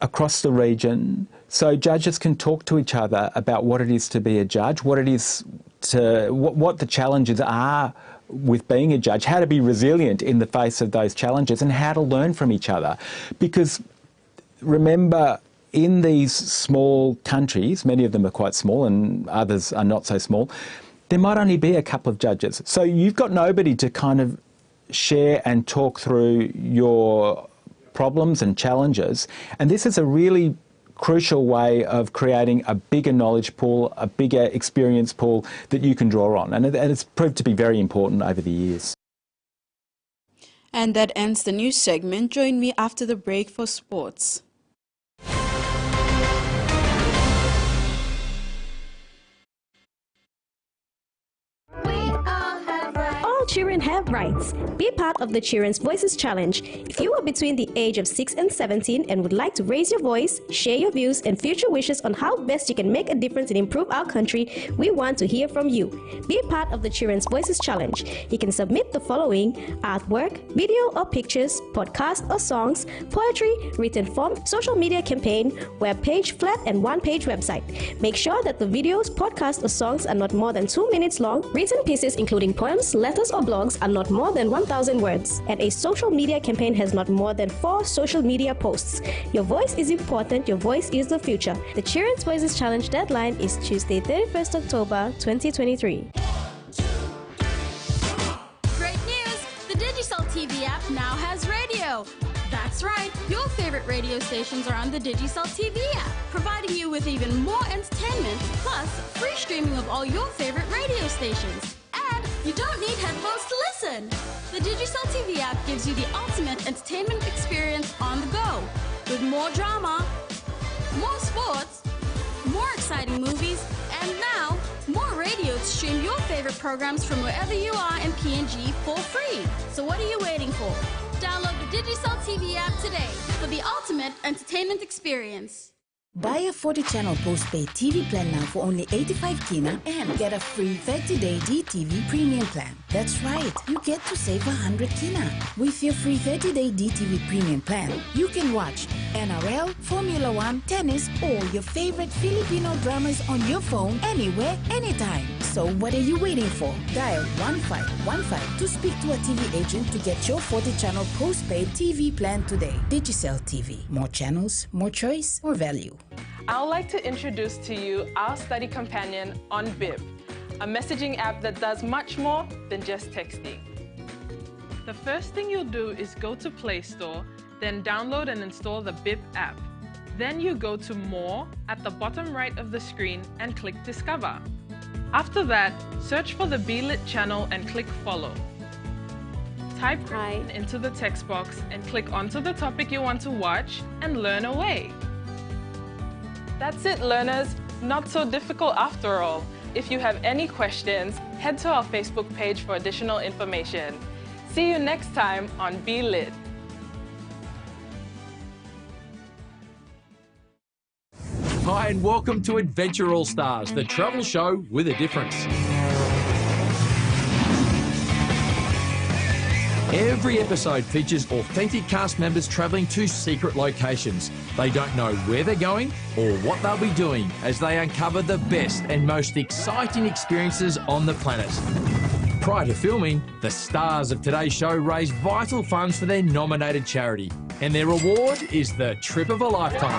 [SPEAKER 10] across the region so judges can talk to each other about what it is to be a judge, what the challenges are with being a judge, how to be resilient in the face of those challenges, and how to learn from each other. Because remember, in these small countries, many of them are quite small and others are not so small, there might only be a couple of judges. So you've got nobody to kind of share and talk through your problems and challenges. And this is a really crucial way of creating a bigger knowledge pool, a bigger experience pool that you can draw on. And it's proved to be very important over the years.
[SPEAKER 3] And that ends the news segment. Join me after the break for sports.
[SPEAKER 1] Children have rights. Be part of the Children's Voices Challenge. If you are between the age of 6 and 17 and would like to raise your voice, share your views and future wishes on how best you can make a difference and improve our country, we want to hear from you. Be part of the Children's Voices Challenge. You can submit the following: artwork, video or pictures, podcast or songs, poetry, written form, social media campaign, web page, flat and one-page website. Make sure that the videos, podcasts or songs are not more than 2 minutes long. Written pieces including poems, letters or blogs are not more than 1,000 words, and a social media campaign has not more than 4 social media posts. Your voice is important, your voice is the future. The Children's Voices Challenge deadline is Tuesday, 31st October 2023.
[SPEAKER 11] Great news! The Digicel TV app now has radio. That's right, your favorite radio stations are on the Digicel TV app, providing you with even more entertainment, plus free streaming of all your favorite radio stations. And you don't need headphones to listen. The Digicel TV app gives you the ultimate entertainment experience on the go, with more drama, more sports, more exciting movies, and now more radio to stream your favorite programs from wherever you are in PNG for free. So what are you waiting for? Download the Digicel TV app today for the ultimate entertainment experience.
[SPEAKER 15] Buy a 40-channel postpaid TV plan now for only 85 kina and get a free 30-day DTV premium plan. That's right, you get to save 100 kina. With your free 30-day DTV premium plan, you can watch NRL, Formula 1, tennis, or your favorite Filipino dramas on your phone anywhere, anytime. So what are you waiting for? Dial 1515 to speak to a TV agent to get your 40-channel postpaid TV plan today. Digicel TV. More channels, more choice, more value.
[SPEAKER 17] I would like to introduce to you our study companion on Bib, a messaging app that does much more than just texting. The first thing you'll do is go to Play Store, then download and install the Bib app. Then you go to More at the bottom right of the screen and click Discover. After that, search for the BLIT channel and click Follow. Type into the text box and click onto the topic you want to watch and learn away. That's it, learners. Not so difficult after all. If you have any questions, head to our Facebook page for additional information. See you next time on Be Lit.
[SPEAKER 5] Hi and welcome to Adventure All Stars, the travel show with a difference. Every episode features authentic cast members travelling to secret locations. They don't know where they're going or what they'll be doing as they uncover the best and most exciting experiences on the planet. Prior to filming, the stars of today's show raise vital funds for their nominated charity, and their reward is the trip of a lifetime.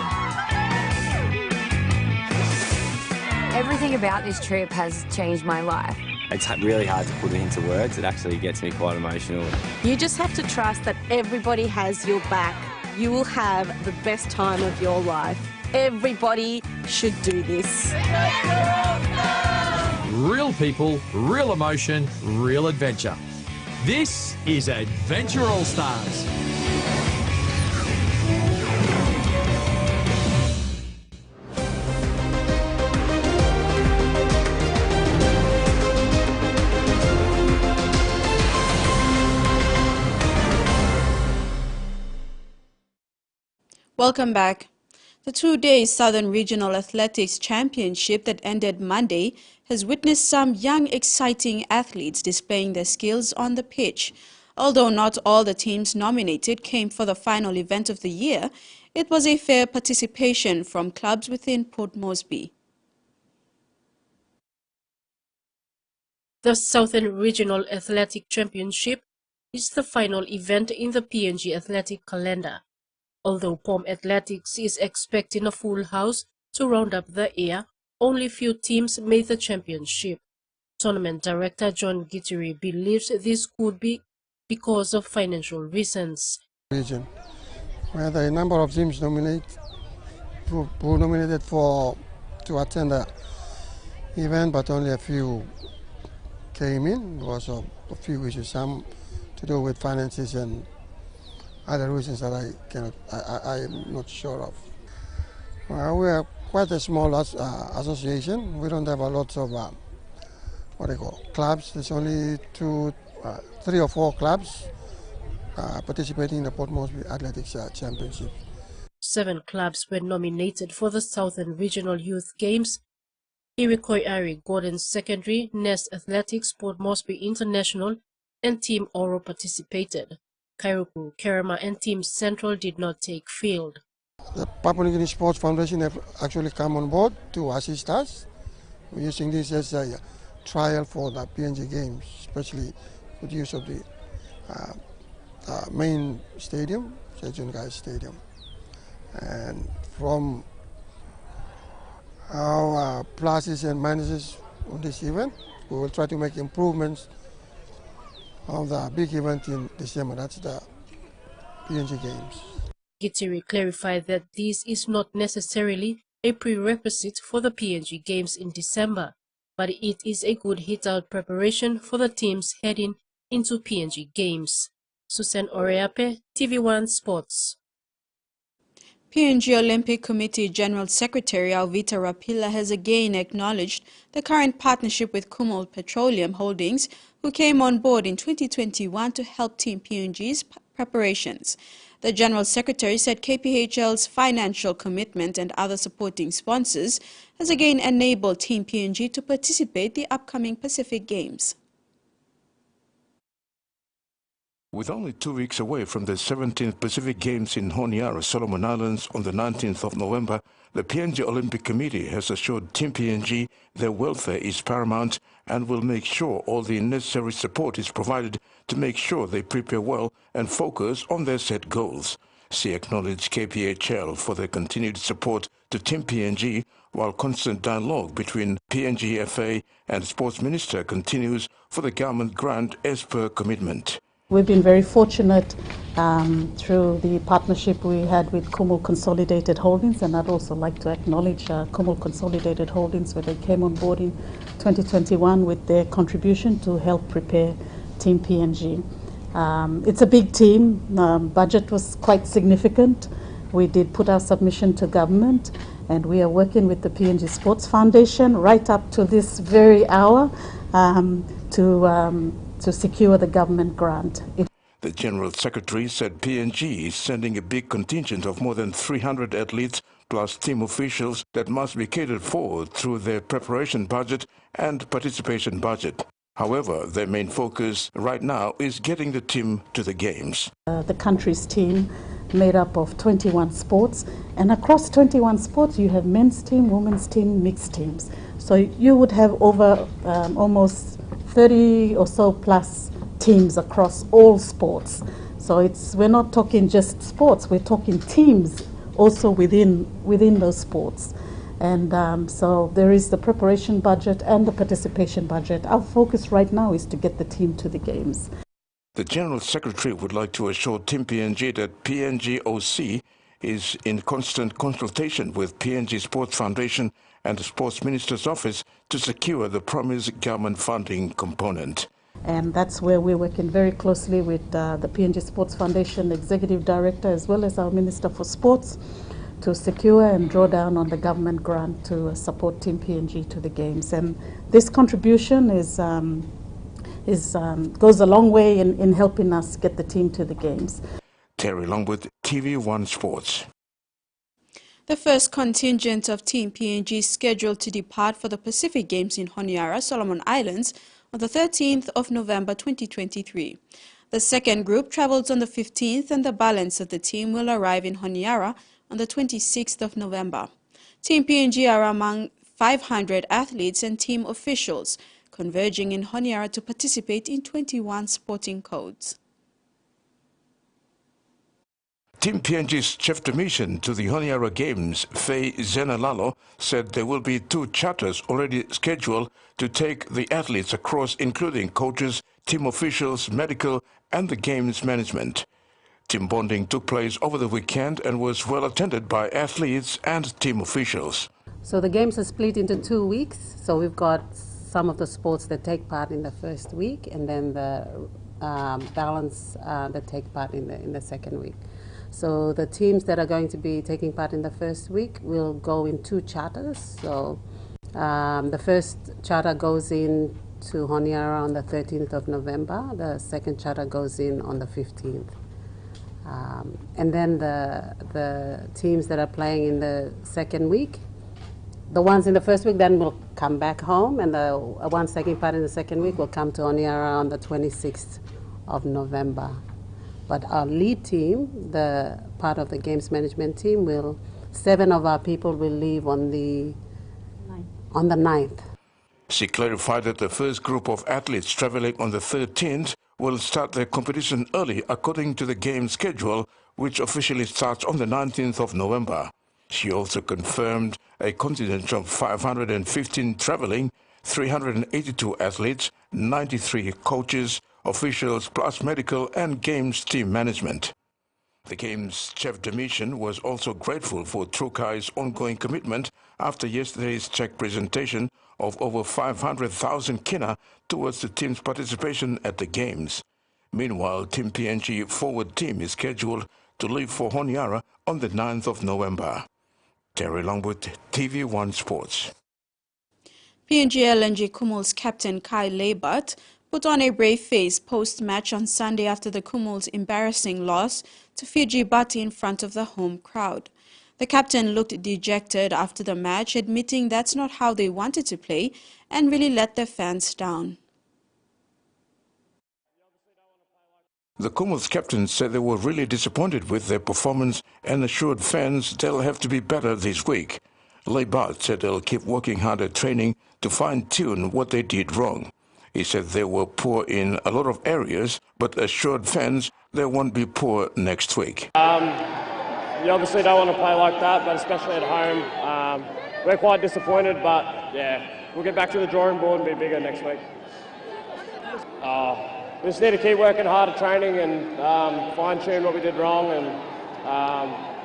[SPEAKER 6] Everything about this trip has changed my life.
[SPEAKER 9] It's really hard to put it into words. It actually gets me quite emotional.
[SPEAKER 18] You just have to trust that everybody has your back. You will have the best time of your life. Everybody should do this.
[SPEAKER 5] Real people, real emotion, real adventure. This is Adventure All Stars.
[SPEAKER 3] Welcome back. The two-day Southern Regional Athletics Championship that ended Monday has witnessed some young, exciting athletes displaying their skills on the pitch. Although not all the teams nominated came for the final event of the year, it was a fair participation from clubs within Port Moresby.
[SPEAKER 19] The Southern Regional Athletic Championship is the final event in the PNG athletic calendar. Although POM Athletics is expecting a full house to round up the year, only few teams made the championship. Tournament director John Gittery believes this could be because of financial reasons.
[SPEAKER 20] Region, where the number of teams who nominated to attend the event, but only a few came in because of a few issues, some to do with finances and other reasons that I'm not sure of. We are quite a small association. We don't have a lot of clubs. There's only 3 or 4 clubs participating in the Port Moresby Athletics Championship.
[SPEAKER 19] 7 clubs were nominated for the Southern Regional Youth Games. Iroquois Gordon Secondary, Nest Athletics, Port Moresby International, and Team Oro participated. Kairuku, Kerema and Team Central did not take field.
[SPEAKER 20] The Papua New Guinea Sports Foundation have actually come on board to assist us. We're using this as a trial for the PNG Games, especially with use of the main stadium, Sejungai Stadium. And from our pluses and minuses on this event, we will try to make improvements on the big event in December. That's the PNG Games.
[SPEAKER 19] Gittery clarified that this is not necessarily a prerequisite for the PNG Games in December, but it is a good hit-out preparation for the teams heading into PNG Games. Susan Oreape, TVWAN Sports.
[SPEAKER 3] PNG Olympic Committee General Secretary Alvita Rapila has again acknowledged the current partnership with Kumul Petroleum Holdings, who came on board in 2021 to help Team PNG's preparations. The General Secretary said KPHL's financial commitment and other supporting sponsors has again enabled Team PNG to participate in the upcoming Pacific Games.
[SPEAKER 21] With only 2 weeks away from the 17th Pacific Games in Honiara, Solomon Islands on the 19th of November, the PNG Olympic Committee has assured Team PNG their welfare is paramount and will make sure all the necessary support is provided to make sure they prepare well and focus on their set goals. She acknowledged KPHL for their continued support to Team PNG, while constant dialogue between PNG FA and Sports Minister continues for the government grant as per commitment.
[SPEAKER 28] We've been very fortunate through the partnership we had with Kumul Consolidated Holdings, and I'd also like to acknowledge Kumul Consolidated Holdings, where they came on board in 2021 with their contribution to help prepare Team PNG. It's a big team. Budget was quite significant. We did put our submission to government, And we are working with the PNG Sports Foundation right up to this very hour to secure the government grant.
[SPEAKER 21] The General Secretary said PNG is sending a big contingent of more than 300 athletes plus team officials that must be catered for through their preparation budget and participation budget. However, their main focus right now is getting the team to the games.
[SPEAKER 28] The country's team made up of 21 sports, and across 21 sports you have men's team, women's team, mixed teams. So you would have over almost 30 or so plus teams across all sports. So we're not talking just sports, we're talking teams also within those sports. And so there is the preparation budget and the participation budget. Our focus right now is to get the team to the games.
[SPEAKER 21] The General Secretary would like to assure Team PNG that PNG OC is in constant consultation with PNG Sports Foundation and the Sports Minister's Office to secure the promised government funding component.
[SPEAKER 28] And that's where we're working very closely with the PNG Sports Foundation Executive Director as well as our Minister for Sports to secure and draw down on the government grant to support Team PNG to the games. And this contribution goes a long way in helping us get the team to the games.
[SPEAKER 21] Terry Longwood, TV1 Sports.
[SPEAKER 3] The first contingent of Team PNG is scheduled to depart for the Pacific Games in Honiara, Solomon Islands, on the 13th of November 2023. The second group travels on the 15th, and the balance of the team will arrive in Honiara on the 26th of November. Team PNG are among 500 athletes and team officials converging in Honiara to participate in 21 sporting codes.
[SPEAKER 21] Team PNG's chief de mission to the Honiara Games, Faye Zenalalo, said there will be 2 charters already scheduled to take the athletes across, including coaches, team officials, medical, and the games management. Team bonding took place over the weekend and was well attended by athletes and team officials.
[SPEAKER 28] So the games are split into 2 weeks. So we've got some of the sports that take part in the first week, and then the balance that take part in the second week. So the teams that are going to be taking part in the first week will go in 2 charters. So the first charter goes in to Honiara on the 13th of November. The second charter goes in on the 15th. And then the teams that are playing in the second week, the ones in the first week then will come back home, and the ones taking part in the second week will come to Honiara on the 26th of November. But our lead team, the part of the games management team, 7 of our people will leave on the 9th.
[SPEAKER 21] She clarified that the first group of athletes traveling on the 13th will start their competition early according to the game schedule, which officially starts on the 19th of November. She also confirmed a contingent of 515 traveling, 382 athletes, 93 coaches, officials, plus medical and games team management. The game's chief de mission was also grateful for Trukai's ongoing commitment after yesterday's check presentation of over 500,000 kina towards the team's participation at the games. Meanwhile, Team PNG forward team is scheduled to leave for Honiara on the 9th of November. Terry Longwood, TV1 Sports.
[SPEAKER 3] PNG LNG Kumul's captain Kai Leibert put on a brave face post-match on Sunday after the Kumul's embarrassing loss to Fiji Bati in front of the home crowd. The captain looked dejected after the match, admitting that's not how they wanted to play and really let their fans down.
[SPEAKER 21] The Kumul's captain said they were really disappointed with their performance and assured fans they'll have to be better this week. Leibert said they'll keep working hard at training to fine-tune what they did wrong. He said they were poor in a lot of areas, but assured fans they won't be poor next week.
[SPEAKER 7] You obviously don't want to play like that, but especially at home. We're quite disappointed, but yeah, we'll get back to the drawing board and be bigger next week. We just need to keep working hard at training and fine-tune what we did wrong. And,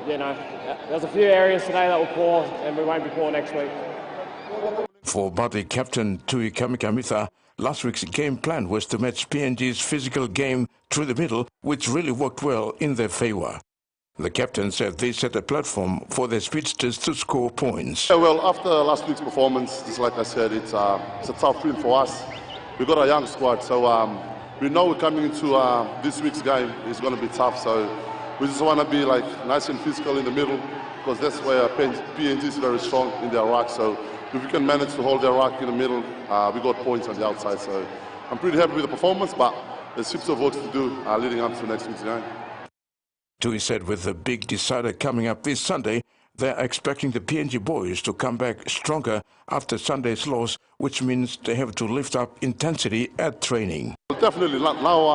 [SPEAKER 7] there's a few areas today that were poor, and we won't be poor next week.
[SPEAKER 21] For Bati captain Tui Kamikamitha, last week's game plan was to match PNG's physical game through the middle, which really worked well in their favour. The captain said they set a platform for their speedsters to score points.
[SPEAKER 8] Yeah, well, after last week's performance, just like I said, it's a tough win for us. We've got a young squad, so we know we're coming into this week's game. It's going to be tough, so we just want to be like nice and physical in the middle, because that's where PNG is very strong in their ruck. So if we can manage to hold their ruck in the middle, we got points on the outside. So I'm pretty happy with the performance, but there's heaps of work to do leading up to next week's game.
[SPEAKER 21] Tui said with the big decider coming up this Sunday, they're expecting the PNG boys to come back stronger after Sunday's loss, which means they have to lift up intensity at training.
[SPEAKER 8] Definitely. Now,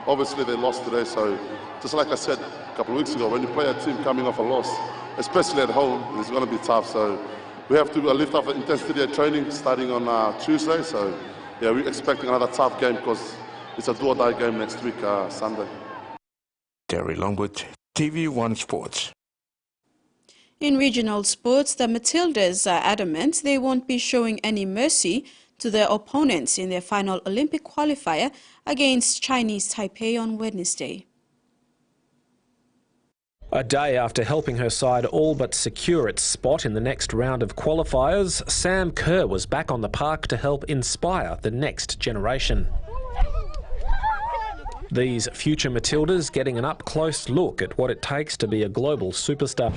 [SPEAKER 8] obviously, they lost today, so just like I said a couple of weeks ago, when you play a team coming off a loss, especially at home, it's going to be tough. So we have to lift up intensity at training starting on Tuesday. So, yeah, we're expecting another tough game because it's a do-or-die game next week, Sunday.
[SPEAKER 21] Terry Longwood, TV1 Sports.
[SPEAKER 3] In regional sports, the Matildas are adamant they won't be showing any mercy to their opponents in their final Olympic qualifier against Chinese Taipei on Wednesday.
[SPEAKER 13] A day after helping her side all but secure its spot in the next round of qualifiers, Sam Kerr was back on the park to help inspire the next generation. These future Matildas getting an up-close look at what it takes to be a global superstar.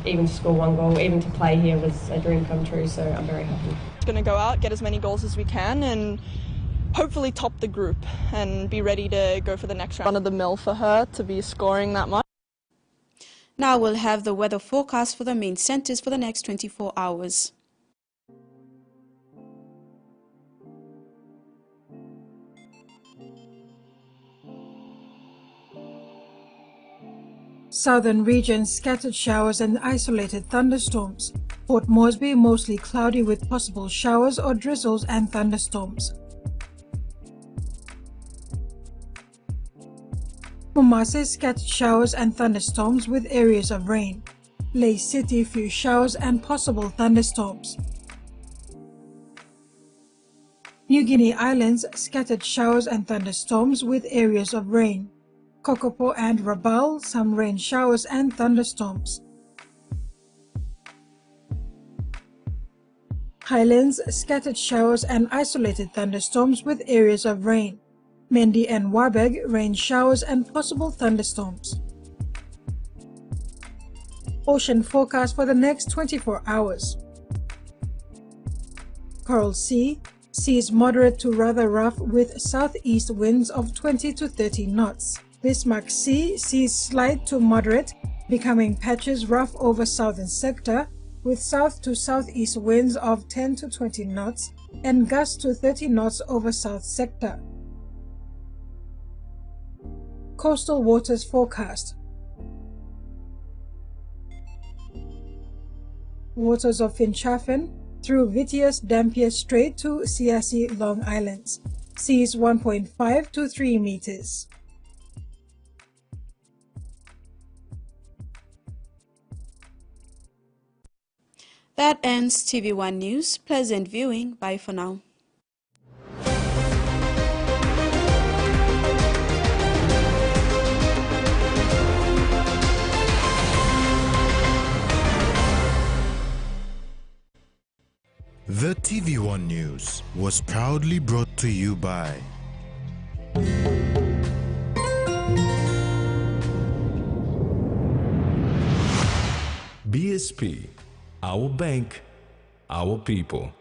[SPEAKER 22] Even to score one goal, even to play here was a dream come true, so I'm very happy.
[SPEAKER 23] Going to go out, get as many goals as we can and hopefully top the group and be ready to go for the next round. Run of the mill for her to be scoring that much.
[SPEAKER 3] Now we'll have the weather forecast for the main centres for the next 24 hours.
[SPEAKER 24] Southern regions, scattered showers and isolated thunderstorms. Port Moresby, mostly cloudy with possible showers or drizzles and thunderstorms. Mombasa, scattered showers and thunderstorms with areas of rain. Lae City, few showers and possible thunderstorms. New Guinea Islands, scattered showers and thunderstorms with areas of rain. Kokopo and Rabaul, some rain showers and thunderstorms. Highlands, scattered showers and isolated thunderstorms with areas of rain. Mendi and Wabeg, rain showers and possible thunderstorms. Ocean forecast for the next 24 hours. Coral Sea, seas moderate to rather rough with southeast winds of 20 to 30 knots. Bismarck Sea, seas slight to moderate, becoming patches rough over southern sector, with south to southeast winds of 10 to 20 knots and gusts to 30 knots over south sector. Coastal waters forecast. Waters of Finchafen through Vitius Dampier Strait to Siassi Long Islands. Seas 1.5 to 3 meters.
[SPEAKER 3] That ends TV1 News. Pleasant viewing. Bye for now.
[SPEAKER 25] The TV1 News was proudly brought to you by
[SPEAKER 2] BSP, our bank, our people.